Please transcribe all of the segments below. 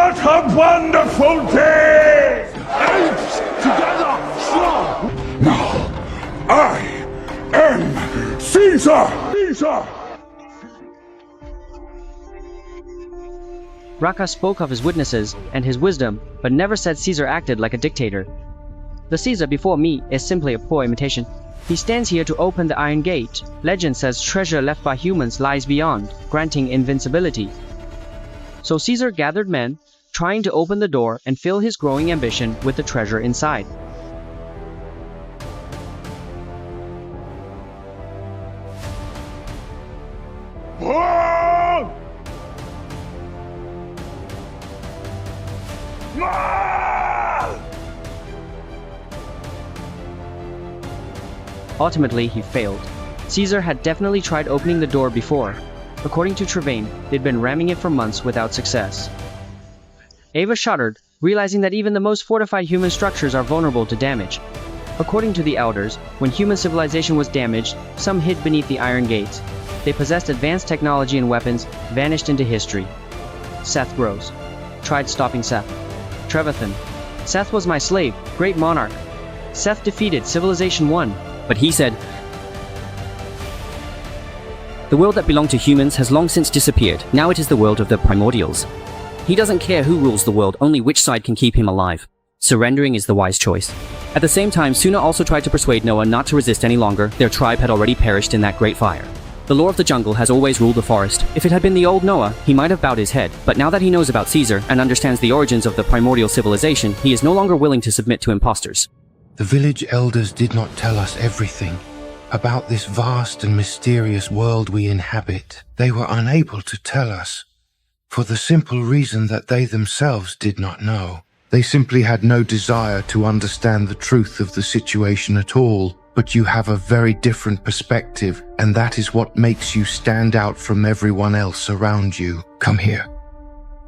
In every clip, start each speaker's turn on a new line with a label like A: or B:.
A: What a wonderful day!
B: Apes, together, strong!
A: Now, I am Caesar!
C: Raka spoke of his witnesses and his wisdom, but never said Caesar acted like a dictator. The Caesar before me is simply a poor imitation. He stands here to open the Iron Gate. Legend says treasure left by humans lies beyond, granting invincibility. So Caesar gathered men, trying to open the door and fill his growing ambition with the treasure inside.
A: Whoa!
C: Ultimately, he failed. Caesar had definitely tried opening the door before. According to Trevain, they'd been ramming it for months without success. Ava shuddered, realizing that even the most fortified human structures are vulnerable to damage. According to the elders, when human civilization was damaged, some hid beneath the Iron Gates. They possessed advanced technology and weapons, vanished into history. Seth grows. Tried stopping Seth. Trevathan. Seth was my slave, great monarch. Seth defeated, civilization won.
D: But he said, the world that belonged to humans has long since disappeared. Now it is the world of the primordials. He doesn't care who rules the world, only which side can keep him alive. Surrendering is the wise choice. At the same time, Suna also tried to persuade Noah not to resist any longer. Their tribe had already perished in that great fire. The law of the jungle has always ruled the forest. If it had been the old Noah, he might have bowed his head. But now that he knows about Caesar and understands the origins of the primordial civilization, he is no longer willing to submit to impostors.
E: The village elders did not tell us everything about this vast and mysterious world we inhabit. They were unable to tell us, for the simple reason that they themselves did not know. They simply had no desire to understand the truth of the situation at all. But you have a very different perspective, and that is what makes you stand out from everyone else around you. Come here.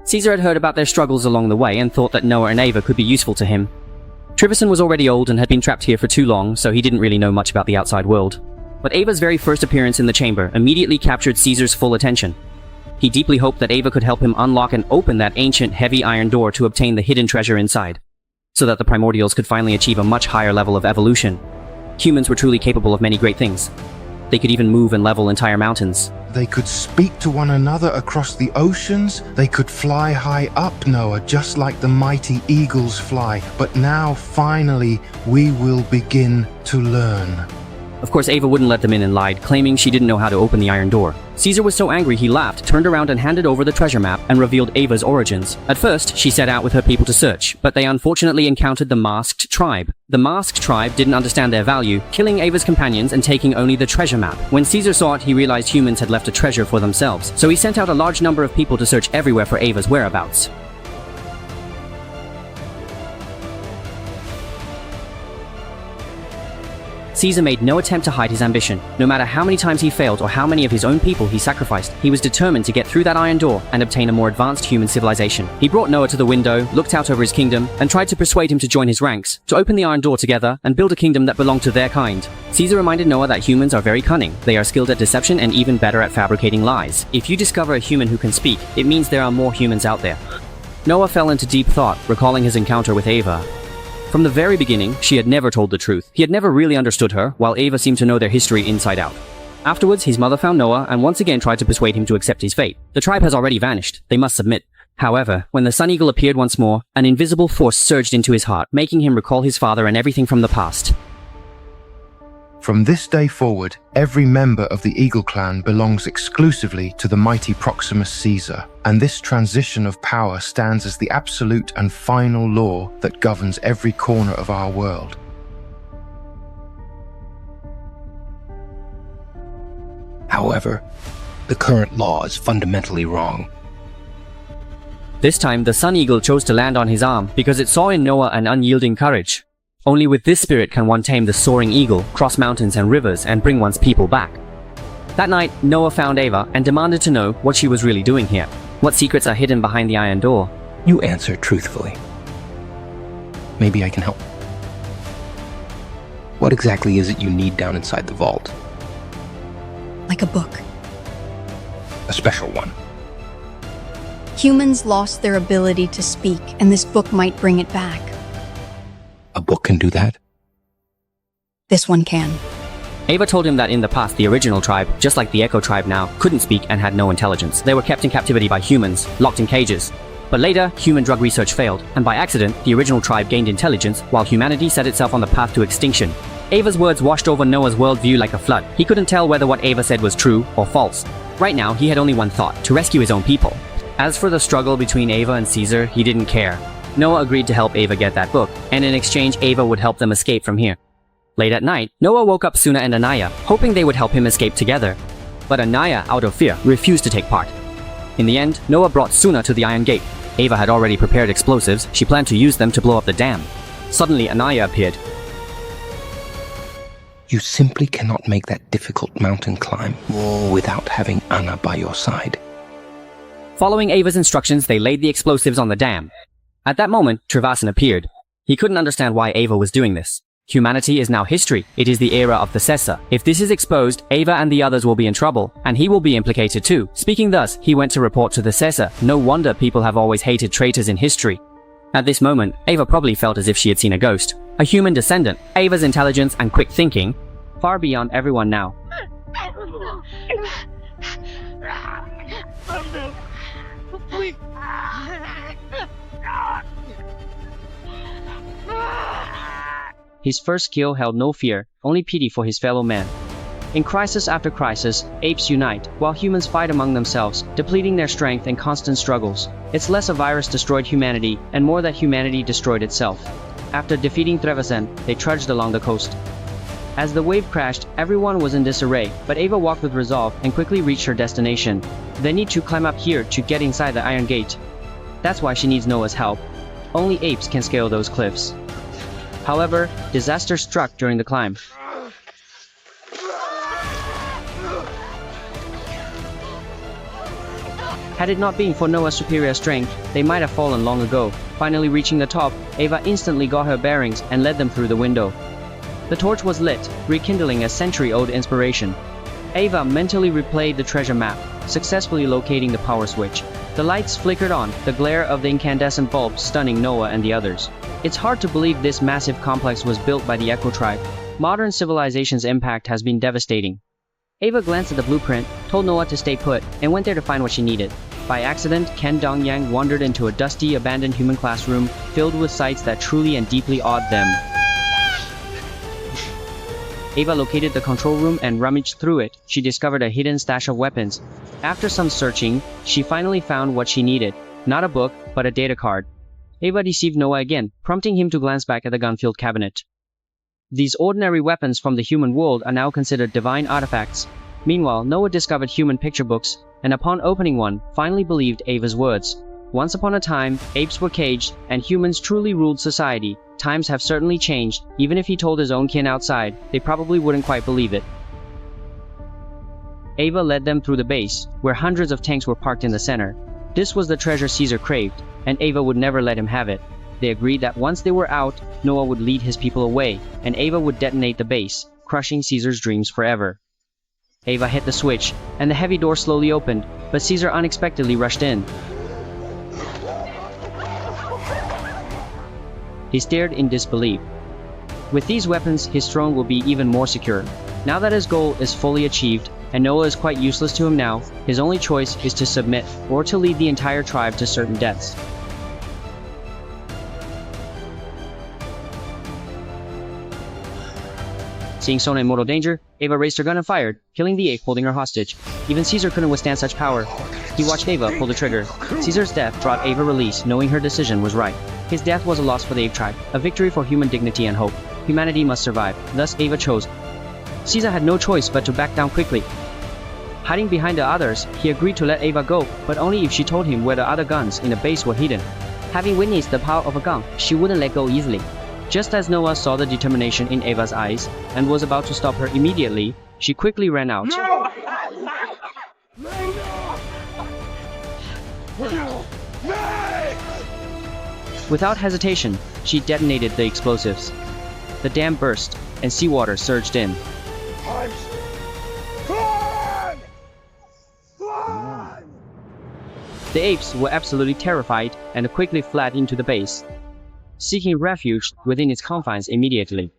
D: Caesar had heard about their struggles along the way and thought that Noah and Ava could be useful to him. Trevisan was already old and had been trapped here for too long, so he didn't really know much about the outside world. But Ava's very first appearance in the chamber immediately captured Caesar's full attention. He deeply hoped that Ava could help him unlock and open that ancient, heavy iron door to obtain the hidden treasure inside, so that the primordials could finally achieve a much higher level of evolution. Humans were truly capable of many great things. They could even move and level entire mountains.
E: They could speak to one another across the oceans. They could fly high up, Noah, just like the mighty eagles fly. But now, finally, we will begin to learn.
D: Of course, Ava wouldn't let them in and lied, claiming she didn't know how to open the iron door. Caesar was so angry he laughed, turned around and handed over the treasure map and revealed Ava's origins. At first, she set out with her people to search, but they unfortunately encountered the masked tribe. The masked tribe didn't understand their value, killing Ava's companions and taking only the treasure map. When Caesar saw it, he realized humans had left a treasure for themselves, so he sent out a large number of people to search everywhere for Ava's whereabouts. Caesar made no attempt to hide his ambition. No matter how many times he failed or how many of his own people he sacrificed, he was determined to get through that iron door and obtain a more advanced human civilization. He brought Noah to the window, looked out over his kingdom, and tried to persuade him to join his ranks, to open the iron door together and build a kingdom that belonged to their kind. Caesar reminded Noah that humans are very cunning. They are skilled at deception and even better at fabricating lies. If you discover a human who can speak, it means there are more humans out there. Noah fell into deep thought, recalling his encounter with Ava. From the very beginning, she had never told the truth. He had never really understood her, while Ava seemed to know their history inside out. Afterwards, his mother found Noah and once again tried to persuade him to accept his fate. The tribe has already vanished. They must submit. However, when the Sun Eagle appeared once more, an invisible force surged into his heart, making him recall his father and everything from the past.
E: From this day forward, every member of the Eagle clan belongs exclusively to the mighty Proximus Caesar, and this transition of power stands as the absolute and final law that governs every corner of our world.
F: However, the current law is fundamentally wrong.
D: This time, the Sun Eagle chose to land on his arm because it saw in Noah an unyielding courage. Only with this spirit can one tame the soaring eagle, cross mountains and rivers, and bring one's people back. That night, Noah found Ava and demanded to know what she was really doing here. What secrets are hidden behind the iron door?
F: You answer truthfully. Maybe I can help. What exactly is it you need down inside the vault?
G: Like a book.
F: A special one.
G: Humans lost their ability to speak, and this book might bring it back.
F: A book can do that?
G: This one can.
D: Ava told him that in the past the original tribe, just like the Echo tribe now, couldn't speak and had no intelligence. They were kept in captivity by humans, locked in cages. But later, human drug research failed, and by accident, the original tribe gained intelligence, while humanity set itself on the path to extinction. Ava's words washed over Noah's worldview like a flood. He couldn't tell whether what Ava said was true or false. Right now, he had only one thought: to rescue his own people. As for the struggle between Ava and Caesar, he didn't care. Noah agreed to help Ava get that book, and in exchange, Ava would help them escape from here. Late at night, Noah woke up Suna and Anaya, hoping they would help him escape together. But Anaya, out of fear, refused to take part. In the end, Noah brought Suna to the Iron Gate. Ava had already prepared explosives. She planned to use them to blow up the dam. Suddenly, Anaya appeared.
F: You simply cannot make that difficult mountain climb without having Anna by your side.
D: Following Ava's instructions, they laid the explosives on the dam. At that moment, Travasan appeared. He couldn't understand why Ava was doing this. Humanity is now history. It is the era of the Caesar. If this is exposed, Ava and the others will be in trouble, and he will be implicated too. Speaking thus, he went to report to the Caesar. No wonder people have always hated traitors in history. At this moment, Ava probably felt as if she had seen a ghost. A human descendant. Ava's intelligence and quick thinking,
C: far beyond everyone now. His first kill held no fear, only pity for his fellow man. In crisis after crisis, apes unite, while humans fight among themselves, depleting their strength in constant struggles. It's less a virus destroyed humanity, and more that humanity destroyed itself. After defeating Trevisan, they trudged along the coast. As the wave crashed, everyone was in disarray, but Ava walked with resolve and quickly reached her destination. They need to climb up here to get inside the Iron Gate. That's why she needs Noah's help. Only apes can scale those cliffs. However, disaster struck during the climb. Had it not been for Noah's superior strength, they might have fallen long ago. Finally reaching the top, Ava instantly got her bearings and led them through the window. The torch was lit, rekindling a century-old inspiration. Ava mentally replayed the treasure map, successfully locating the power switch. The lights flickered on, the glare of the incandescent bulb stunning Noah and the others. It's hard to believe this massive complex was built by the Echo tribe. Modern civilization's impact has been devastating. Ava glanced at the blueprint, told Noah to stay put, and went there to find what she needed. By accident, Ken Dongyang wandered into a dusty, abandoned human classroom, filled with sights that truly and deeply awed them. Ava located the control room and rummaged through it. She discovered a hidden stash of weapons. After some searching, she finally found what she needed. Not a book, but a data card. Ava deceived Noah again, prompting him to glance back at the gun-filled cabinet. These ordinary weapons from the human world are now considered divine artifacts. Meanwhile, Noah discovered human picture books, and upon opening one, finally believed Ava's words. Once upon a time, apes were caged, and humans truly ruled society. Times have certainly changed. Even if he told his own kin outside, they probably wouldn't quite believe it. Ava led them through the base, where hundreds of tanks were parked in the center. This was the treasure Caesar craved, and Ava would never let him have it. They agreed that once they were out, Noah would lead his people away, and Ava would detonate the base, crushing Caesar's dreams forever. Ava hit the switch, and the heavy door slowly opened, but Caesar unexpectedly rushed in. He stared in disbelief. With these weapons, his throne will be even more secure. Now that his goal is fully achieved, and Noah is quite useless to him now, his only choice is to submit, or to lead the entire tribe to certain deaths. Seeing Sona in mortal danger, Ava raised her gun and fired, killing the ape holding her hostage. Even Caesar couldn't withstand such power. He watched Ava pull the trigger. Caesar's death brought Ava release, knowing her decision was right. His death was a loss for the ape tribe, a victory for human dignity and hope. Humanity must survive, thus Ava chose. Caesar had no choice but to back down quickly. Hiding behind the others, he agreed to let Ava go, but only if she told him where the other guns in the base were hidden. Having witnessed the power of a gun, she wouldn't let go easily. Just as Noah saw the determination in Ava's eyes, and was about to stop her immediately, she quickly ran out. Without hesitation, she detonated the explosives. The dam burst, and seawater surged in. The apes were absolutely terrified and quickly fled into the base, seeking refuge within its confines immediately.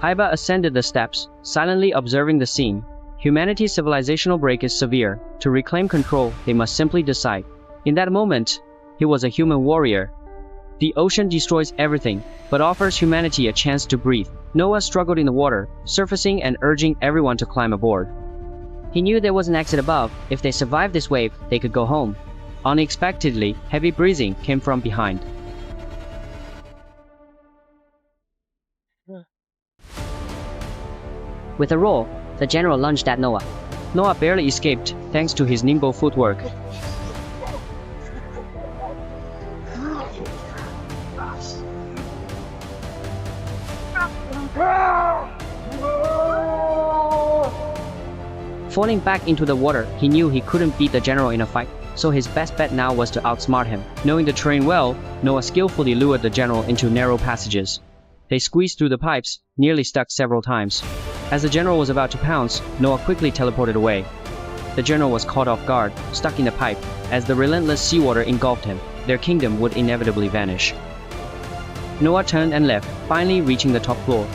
C: Iva ascended the steps, silently observing the scene. Humanity's civilizational break is severe. To reclaim control, they must simply decide. In that moment, he was a human warrior. The ocean destroys everything, but offers humanity a chance to breathe. Noah struggled in the water, surfacing and urging everyone to climb aboard. He knew there was an exit above. If they survived this wave, they could go home. Unexpectedly, heavy breathing came from behind.
H: With a roar, the general lunged at Noah.
C: Noah barely escaped, thanks to his nimble footwork. Falling back into the water, he knew he couldn't beat the general in a fight, so his best bet now was to outsmart him. Knowing the terrain well, Noah skillfully lured the general into narrow passages. They squeezed through the pipes, nearly stuck several times. As the general was about to pounce, Noah quickly teleported away. The general was caught off guard, stuck in the pipe. As the relentless seawater engulfed him, their kingdom would inevitably vanish. Noah turned and left, finally reaching the top floor.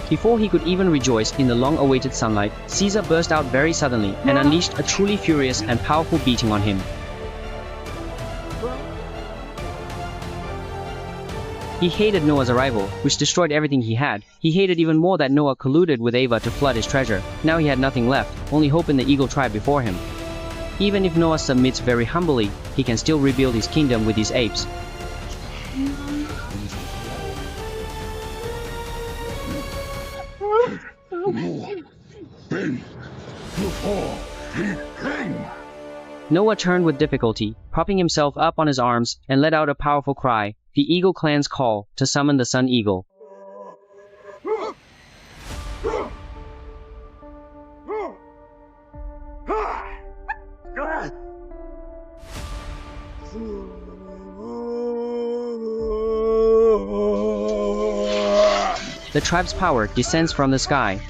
C: Before he could even rejoice in the long-awaited sunlight, Caesar burst out very suddenly and unleashed a truly furious and powerful beating on him. He hated Noah's arrival, which destroyed everything he had. He hated even more that Noah colluded with Ava to flood his treasure. Now he had nothing left, only hope in the eagle tribe before him. Even if Noah submits very humbly, he can still rebuild his kingdom with these apes. Noah turned with difficulty, propping himself up on his arms, and let out a powerful cry, the Eagle clan's call, to summon the Sun Eagle. The tribe's power descends from the sky.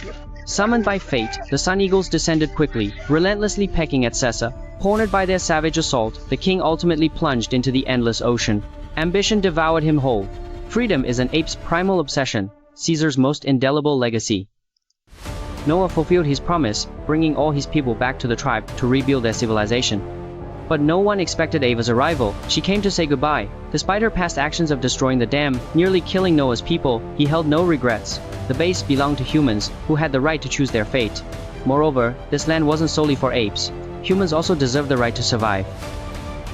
C: Summoned by fate, the Sun Eagles descended quickly, relentlessly pecking at Caesar. Cornered by their savage assault, the king ultimately plunged into the endless ocean. Ambition devoured him whole. Freedom is an ape's primal obsession, Caesar's most indelible legacy. Noah fulfilled his promise, bringing all his people back to the tribe to rebuild their civilization. But no one expected Ava's arrival. She came to say goodbye. Despite her past actions of destroying the dam, nearly killing Noah's people, he held no regrets. The base belonged to humans, who had the right to choose their fate. Moreover, this land wasn't solely for apes. Humans also deserve the right to survive.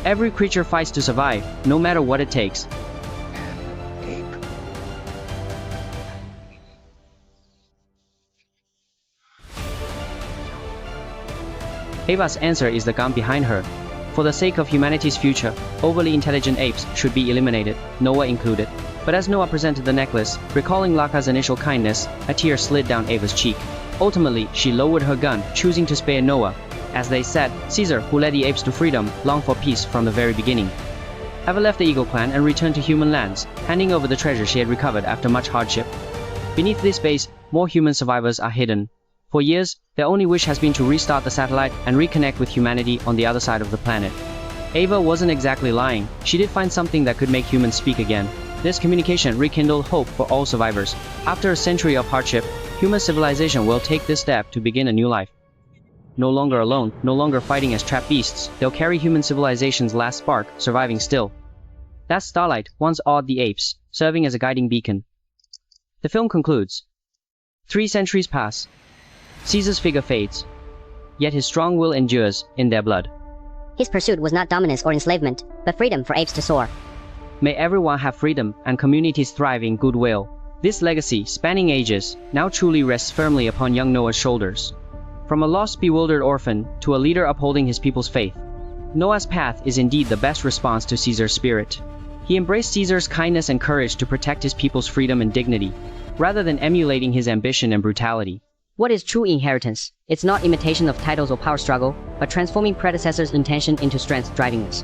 C: Every creature fights to survive, no matter what it takes. Ava's answer is the gun behind her. For the sake of humanity's future, overly intelligent apes should be eliminated, Noah included. But as Noah presented the necklace, recalling Laka's initial kindness, a tear slid down Ava's cheek. Ultimately, she lowered her gun, choosing to spare Noah. As they said, Caesar, who led the apes to freedom, longed for peace from the very beginning. Ava left the Eagle clan and returned to human lands, handing over the treasure she had recovered after much hardship. Beneath this base, more human survivors are hidden. For years, their only wish has been to restart the satellite and reconnect with humanity on the other side of the planet. Ava wasn't exactly lying. She did find something that could make humans speak again. This communication rekindled hope for all survivors. After a century of hardship, human civilization will take this step to begin a new life. No longer alone, no longer fighting as trapped beasts, they'll carry human civilization's last spark, surviving still. That starlight once awed the apes, serving as a guiding beacon. The film concludes. 3 centuries pass. Caesar's figure fades, yet his strong will endures in their blood.
H: His pursuit was not dominance or enslavement, but freedom for apes to soar.
C: May everyone have freedom and communities thrive in goodwill. This legacy, spanning ages, now truly rests firmly upon young Noah's shoulders. From a lost, bewildered orphan to a leader upholding his people's faith, Noah's path is indeed the best response to Caesar's spirit. He embraced Caesar's kindness and courage to protect his people's freedom and dignity, rather than emulating his ambition and brutality.
H: What is true inheritance? It's not imitation of titles or power struggle, but transforming predecessors' intention into strength driving us.